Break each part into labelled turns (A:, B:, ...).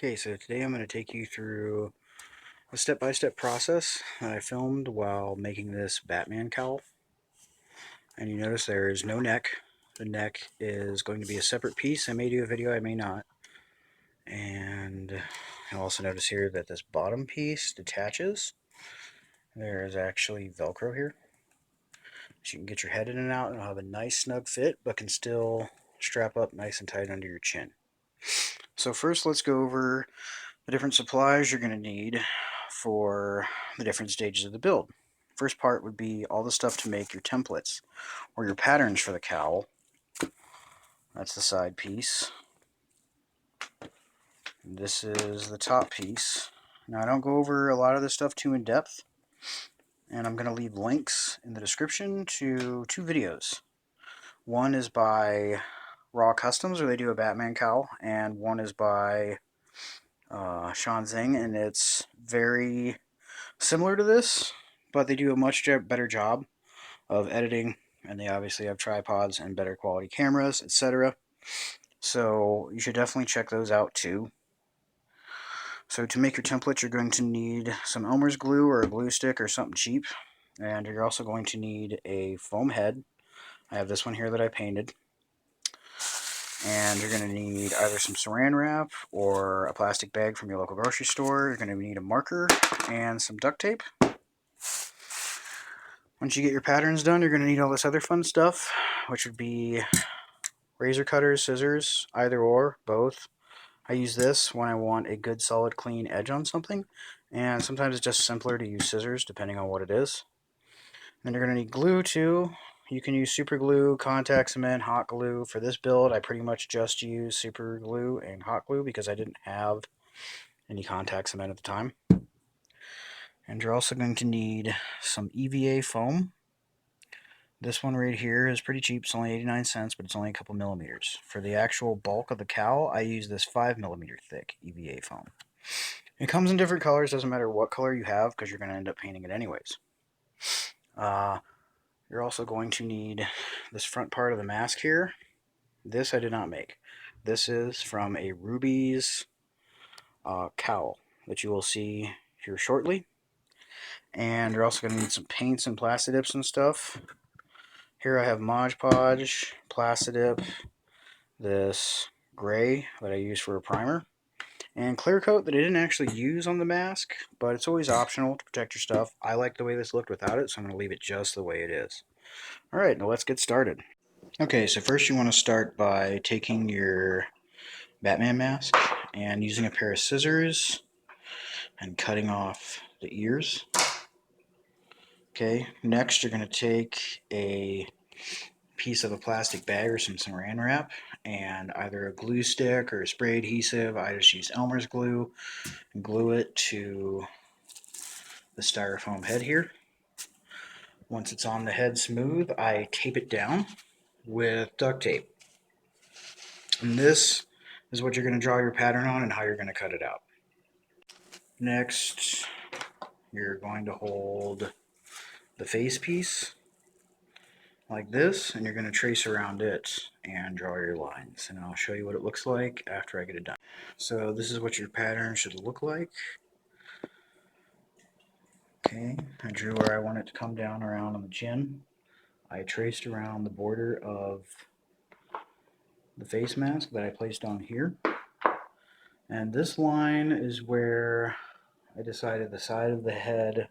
A: Okay, so today I'm going to take you through a step-by-step process that I filmed while making this Batman cowl. And you notice there is no neck. The neck is going to be a separate piece. I may do a video, I may not. And you'll also notice here that this bottom piece detaches. There is actually Velcro here. So you can get your head in and out and it'll have a nice snug fit, but can still strap up nice and tight under your chin. So first let's go over the different supplies you're going to need for the different stages of the build. First part would be all the stuff to make your templates or your patterns for the cowl. That's the side piece. This is the top piece. Now I don't go over a lot of this stuff too in depth, and I'm going to leave links in the description to two videos. One is by Raw Customs, where they do a Batman cowl, and one is by Sean Zing, and it's very similar to this, but they do a much better job of editing, and they obviously have tripods and better quality cameras, etc. So you should definitely check those out too. So to make your template, you're going to need some Elmer's glue or a glue stick or something cheap, and you're also going to need a foam head. I have this one here that I painted. And you're going to need either some saran wrap or a plastic bag from your local grocery store. You're going to need a marker and some duct tape. Once you get your patterns done, you're going to need all this other fun stuff, which would be razor cutters, scissors, either or, both. I use this when I want a good solid clean edge on something, and sometimes it's just simpler to use scissors depending on what it is. Then you're going to need glue too. You can use super glue, contact cement, hot glue. For this build, I pretty much just use super glue and hot glue because I didn't have any contact cement at the time. And you're also going to need some EVA foam. This one right here is pretty cheap. It's only 89 cents, but it's only a couple millimeters. For the actual bulk of the cowl, I use this 5mm thick EVA foam. It comes in different colors. Doesn't matter what color you have because you're going to end up painting it anyways. You're also going to need this front part of the mask here. This I did not make. This is from a Rubies cowl that you will see here shortly. And you're also going to need some paints and Plastidip and stuff. Here I have Mod Podge, Plastidip, this gray that I use for a primer, and clear coat that I didn't actually use on the mask, but it's always optional to protect your stuff. I like the way this looked without it, so I'm going to leave it just the way it is. Alright, now let's get started. Okay, so first you want to start by taking your Batman mask and using a pair of scissors and cutting off the ears. Okay, next you're going to take a piece of a plastic bag or some saran wrap and either a glue stick or a spray adhesive. I just use Elmer's glue and glue it to the styrofoam head here. Once it's on the head smooth, I tape it down with duct tape. And this is what you're going to draw your pattern on and how you're going to cut it out. Next, you're going to hold the face piece like this, and you're going to trace around it and draw your lines. And I'll show you what it looks like after I get it done. So this is what your pattern should look like. Okay, I drew where I want it to come down around on the chin. I traced around the border of the face mask that I placed on here. And this line is where I decided the side of the head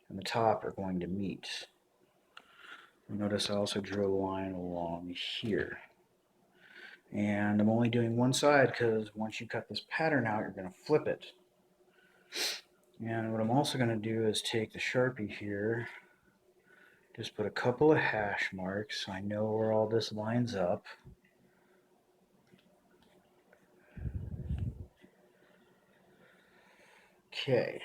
A: and the top are going to meet. Notice I also drew a line along here. And I'm only doing one side because once you cut this pattern out, you're going to flip it. And what I'm also going to do is take the Sharpie here, just put a couple of hash marks so I know where all this lines up. Okay,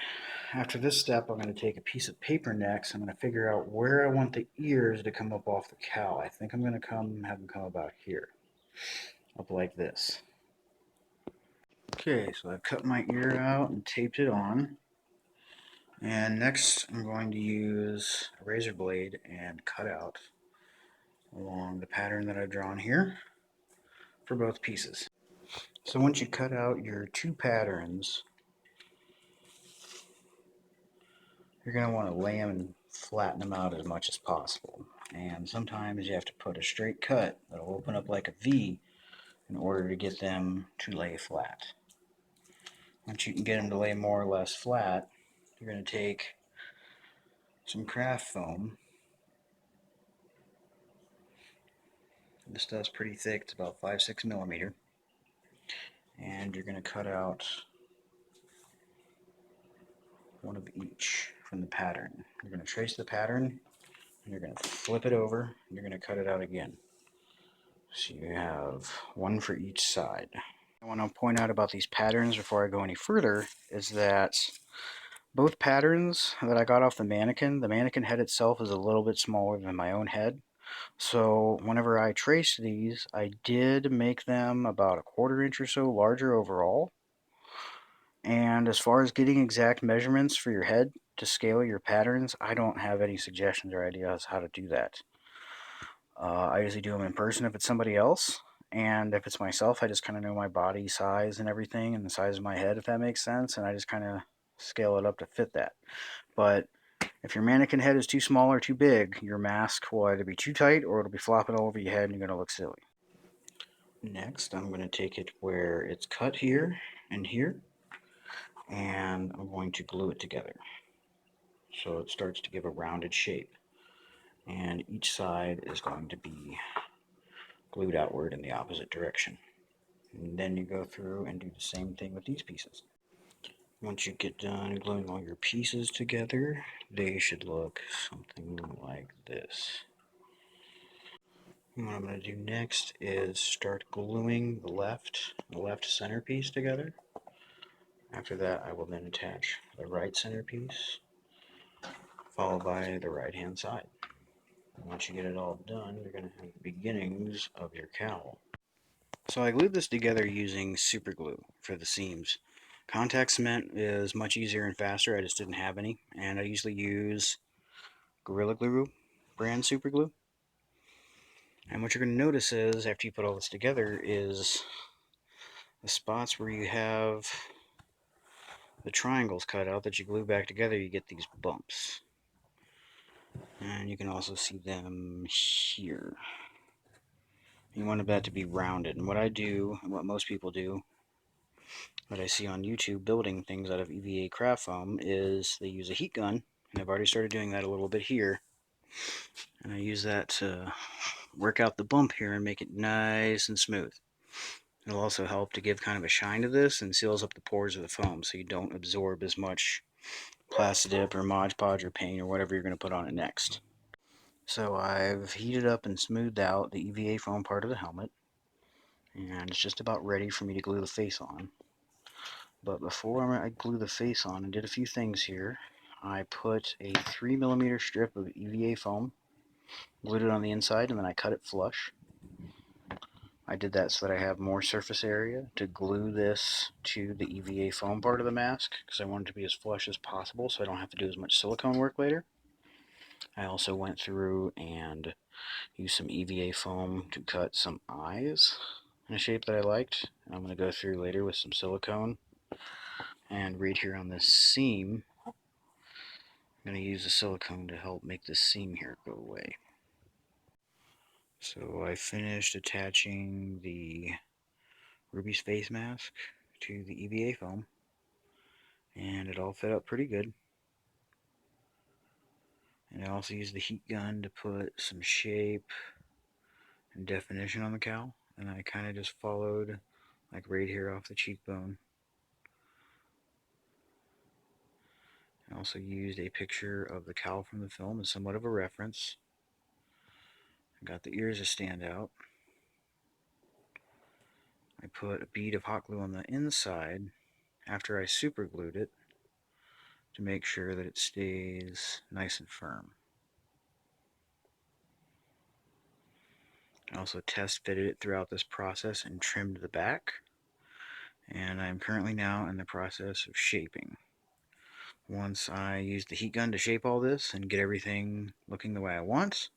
A: after this step, I'm going to take a piece of paper next. I'm going to figure out where I want the ears to come up off the cowl. I think I'm going to have them come about here, up like this. Okay, so I've cut my ear out and taped it on. And next, I'm going to use a razor blade and cut out along the pattern that I've drawn here for both pieces. So once you cut out your two patterns, you're going to want to lay them and flatten them out as much as possible. And sometimes you have to put a straight cut that'll open up like a V in order to get them to lay flat. Once you can get them to lay more or less flat, you're going to take some craft foam. This stuff's pretty thick, it's about 5-6 millimeter. And you're going to cut out one of each from the pattern. You're going to trace the pattern, and you're going to flip it over, and you're going to cut it out again. So you have one for each side. I want to point out about these patterns before I go any further is that both patterns that I got off the mannequin head itself is a little bit smaller than my own head. So whenever I traced these, I did make them about 1/4 inch or so larger overall. And as far as getting exact measurements for your head to scale your patterns, I don't have any suggestions or ideas how to do that. I usually do them in person if it's somebody else, and if it's myself, I just kind of know my body size and everything, and the size of my head, if that makes sense, and I just kind of scale it up to fit that. But if your mannequin head is too small or too big, your mask will either be too tight or it'll be flopping all over your head and you're going to look silly. Next, I'm going to take it where it's cut here and here, and I'm going to glue it together so it starts to give a rounded shape, and each side is going to be glued outward in the opposite direction. And then you go through and do the same thing with these pieces. Once you get done gluing all your pieces together, they should look something like this. And what I'm going to do next is start gluing the left centerpiece together. After that, I will then attach the right centerpiece, followed by the right hand side. And once you get it all done, you're going to have the beginnings of your cowl. So I glued this together using super glue for the seams. Contact cement is much easier and faster. I just didn't have any, and I usually use Gorilla Glue brand super glue. And what you're going to notice is, after you put all this together, is the spots where you have the triangles cut out that you glue back together, you get these bumps. And you can also see them here. You want that to be rounded. And what I do, and what most people do, that I see on YouTube building things out of EVA craft foam, is they use a heat gun. And I've already started doing that a little bit here. And I use that to work out the bump here and make it nice and smooth. It'll also help to give kind of a shine to this and seals up the pores of the foam so you don't absorb as much Plastidip or Mod Podge or paint or whatever you're going to put on it next. So I've heated up and smoothed out the EVA foam part of the helmet, and it's just about ready for me to glue the face on. But before I glue the face on, I did a few things here. I put a 3mm strip of EVA foam, glued it on the inside, and then I cut it flush. I did that so that I have more surface area to glue this to the EVA foam part of the mask, because I want it to be as flush as possible so I don't have to do as much silicone work later. I also went through and used some EVA foam to cut some eyes in a shape that I liked. I'm going to go through later with some silicone. And right here on this seam, I'm going to use the silicone to help make this seam here go away. So I finished attaching the Ruby's face mask to the EVA foam, and it all fit up pretty good. And I also used the heat gun to put some shape and definition on the cowl, and I kind of just followed like right here off the cheekbone. I also used a picture of the cowl from the film as somewhat of a reference. I got the ears to stand out. I put a bead of hot glue on the inside after I super glued it to make sure that it stays nice and firm. I also test fitted it throughout this process and trimmed the back. And I'm currently now in the process of shaping. Once I use the heat gun to shape all this and get everything looking the way I want,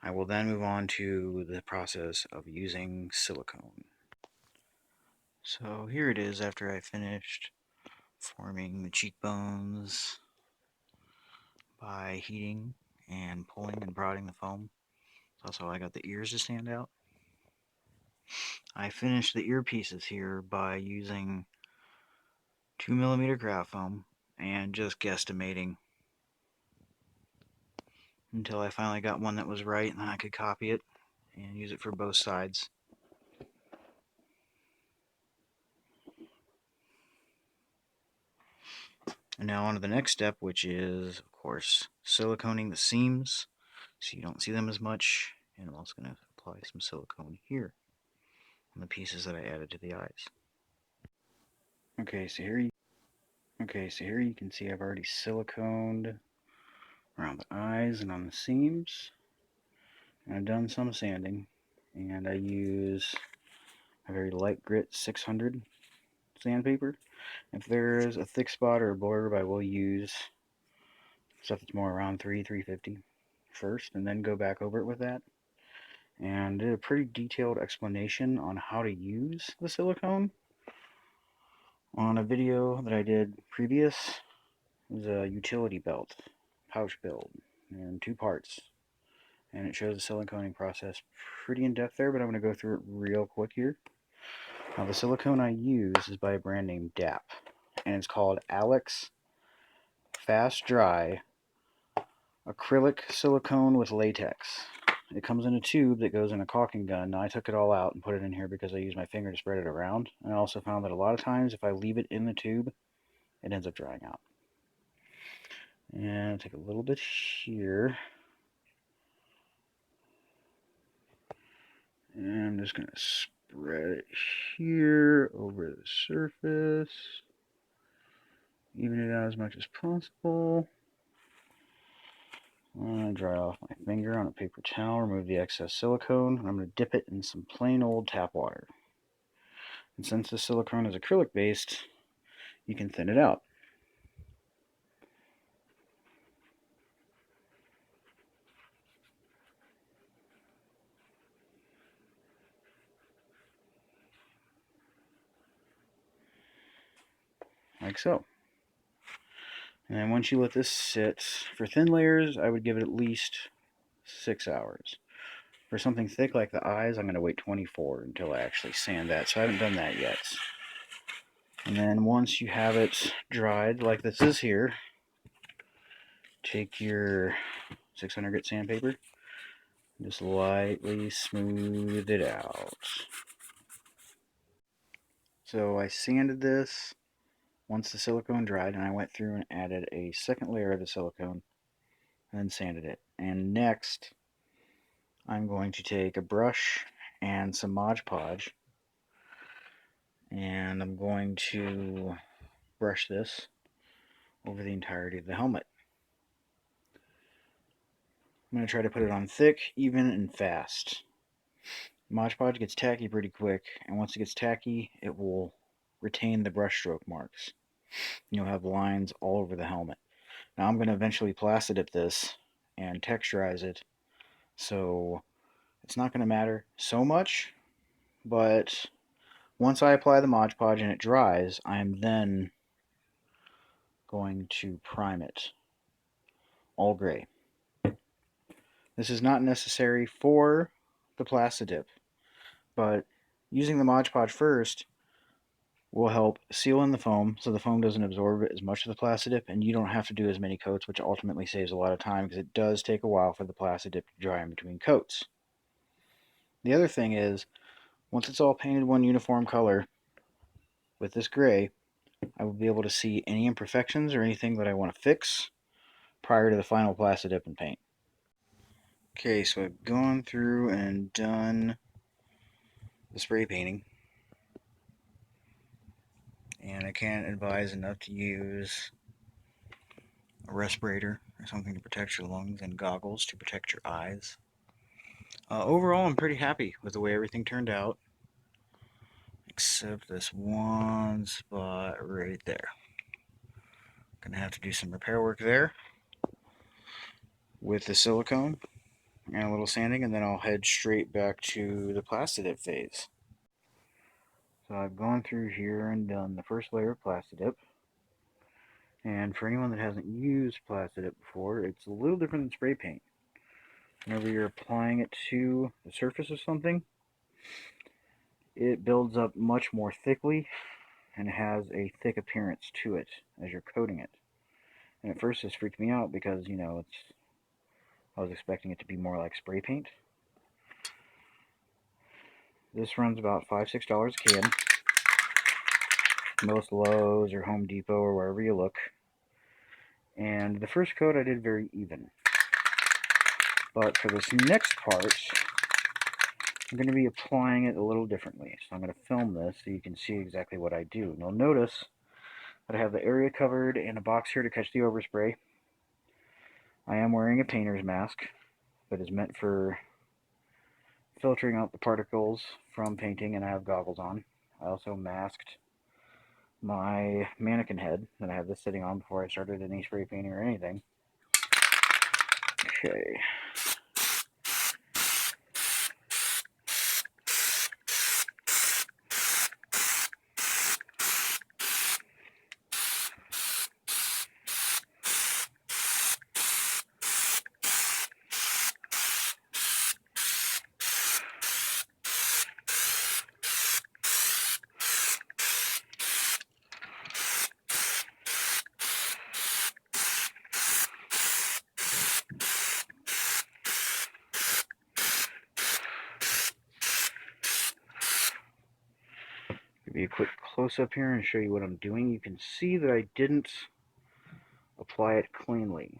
A: I will then move on to the process of using silicone. So here it is after I finished forming the cheekbones by heating and pulling and prodding the foam. That's also how I got the ears to stand out. I finished the earpieces here by using 2mm craft foam and just guesstimating until I finally got one that was right, and then I could copy it and use it for both sides. And now on to the next step, which is, of course, siliconing the seams so you don't see them as much. And I'm also going to apply some silicone here on the pieces that I added to the eyes. Okay, so here you can see I've already siliconed around the eyes and on the seams. And I've done some sanding, and I use a very light grit 600 sandpaper. If there's a thick spot or a blurb, I will use stuff that's more around 350 first, and then go back over it with that. And did a pretty detailed explanation on how to use the silicone on a video that I did previous. It was a utility belt pouch build in 2 parts, and it shows the siliconing process pretty in depth there, but I'm going to go through it real quick here. Now the silicone I use is by a brand named DAP, and it's called Alex Fast Dry Acrylic Silicone with Latex. It comes in a tube that goes in a caulking gun. Now I took it all out and put it in here because I use my finger to spread it around. And I also found that a lot of times if I leave it in the tube, it ends up drying out. And I'll take a little bit here. And I'm just going to spread it here over the surface. Even it out as much as possible. I'm going to dry off my finger on a paper towel, remove the excess silicone, and I'm going to dip it in some plain old tap water. And since the silicone is acrylic based, you can thin it out. Like so. And then once you let this sit, for thin layers, I would give it at least 6 hours. For something thick like the eyes, I'm going to wait 24 until I actually sand that, so I haven't done that yet. And then once you have it dried, like this is here, take your 600 grit sandpaper, just lightly smooth it out. So I sanded this once the silicone dried, and I went through and added a second layer of the silicone and then sanded it. And next, I'm going to take a brush and some Mod Podge, and I'm going to brush this over the entirety of the helmet. I'm going to try to put it on thick, even, and fast. Mod Podge gets tacky pretty quick, and once it gets tacky, it will retain the brushstroke marks. You'll have lines all over the helmet. Now I'm going to eventually plasti dip this and texturize it, so it's not going to matter so much, but once I apply the Mod Podge and it dries, I'm then going to prime it all gray. This is not necessary for the plasti dip, but using the Mod Podge first will help seal in the foam so the foam doesn't absorb as much of the plasti dip, and you don't have to do as many coats, which ultimately saves a lot of time because it does take a while for the plasti dip to dry in between coats. The other thing is, once it's all painted one uniform color with this gray, I will be able to see any imperfections or anything that I want to fix prior to the final plasti dip and paint. Okay, so I've gone through and done the spray painting, and I can't advise enough to use a respirator or something to protect your lungs and goggles to protect your eyes. Overall, I'm pretty happy with the way everything turned out, except this one spot right there. Gonna have to do some repair work there with the silicone and a little sanding, and then I'll head straight back to the plasti dip phase. So I've gone through here and done the first layer of Plastidip. And for anyone that hasn't used Plastidip before, it's a little different than spray paint. Whenever you're applying it to the surface of something, it builds up much more thickly and has a thick appearance to it as you're coating it. And at first this freaked me out because, I was expecting it to be more like spray paint. This runs about $5, $6 a can. Most Lowe's or Home Depot or wherever you look. And the first coat I did very even. But for this next part, I'm going to be applying it a little differently. So I'm going to film this so you can see exactly what I do. And you'll notice that I have the area covered and a box here to catch the overspray. I am wearing a painter's mask that is meant for filtering out the particles from painting, and I have goggles on. I also masked my mannequin head that I have this sitting on before I started any spray painting or anything. Okay. Give you a quick close-up here and show you what I'm doing. You can see that I didn't apply it cleanly.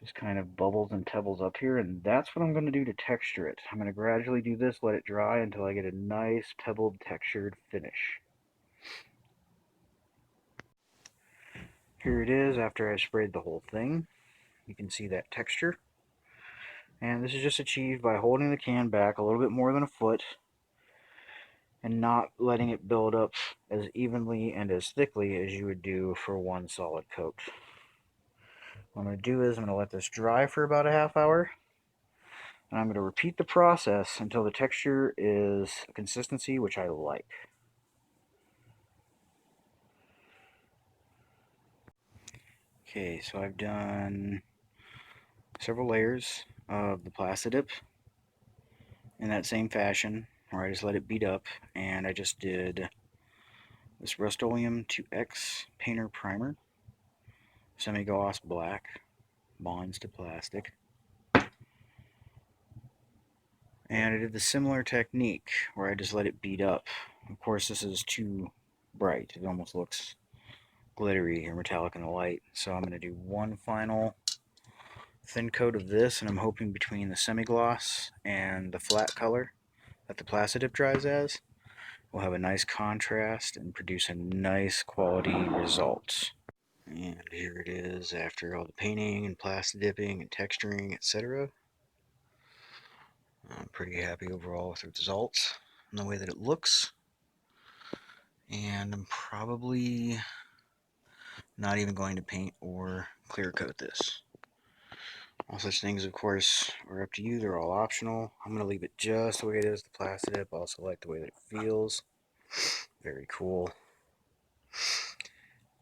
A: Just kind of bubbles and pebbles up here, and that's what I'm going to do to texture it. I'm going to gradually do this, let it dry until I get a nice pebbled textured finish. Here it is after I sprayed the whole thing. You can see that texture. And this is just achieved by holding the can back a little bit more than a foot and not letting it build up as evenly and as thickly as you would do for one solid coat. What I'm going to do is I'm going to let this dry for about a half hour, and I'm going to repeat the process until the texture is a consistency which I like. Okay, so I've done several layers of the Plastidip in that same fashion, where I just let it beat up, and I just did this Rust-Oleum 2X Painter Primer, semi-gloss black, bonds to plastic. And I did the similar technique where I just let it beat up. Of course, this is too bright. It almost looks glittery or metallic in the light. So I'm going to do one final thin coat of this, and I'm hoping between the semi-gloss and the flat color that the Plastidip dries as, we'll have a nice contrast and produce a nice quality result. And here it is after all the painting and Plastidipping and texturing, etc. I'm pretty happy overall with the results and the way that it looks. And I'm probably not even going to paint or clear coat this. All such things, of course, are up to you. They're all optional. I'm going to leave it just the way it is, the Plastidip. I also like the way that it feels. Very cool.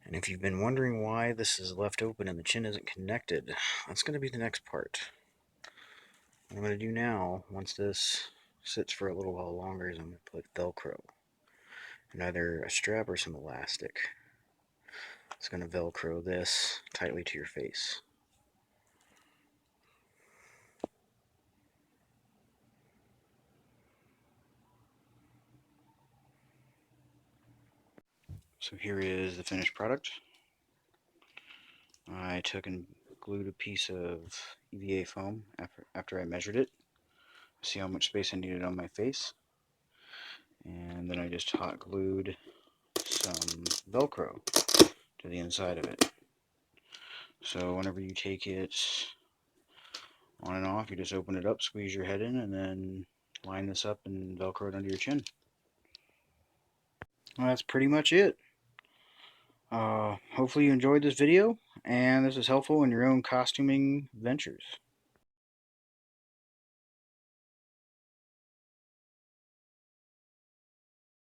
A: And if you've been wondering why this is left open and the chin isn't connected, that's going to be the next part. What I'm going to do now, once this sits for a little while longer, is I'm going to put Velcro. And either a strap or some elastic. It's going to Velcro this tightly to your face. So here is the finished product. I took and glued a piece of EVA foam after I measured it. See how much space I needed on my face. And then I just hot glued some Velcro to the inside of it. So whenever you take it on and off, you just open it up, squeeze your head in, and then line this up and Velcro it under your chin. Well, that's pretty much it. Hopefully you enjoyed this video, and this is helpful in your own costuming ventures.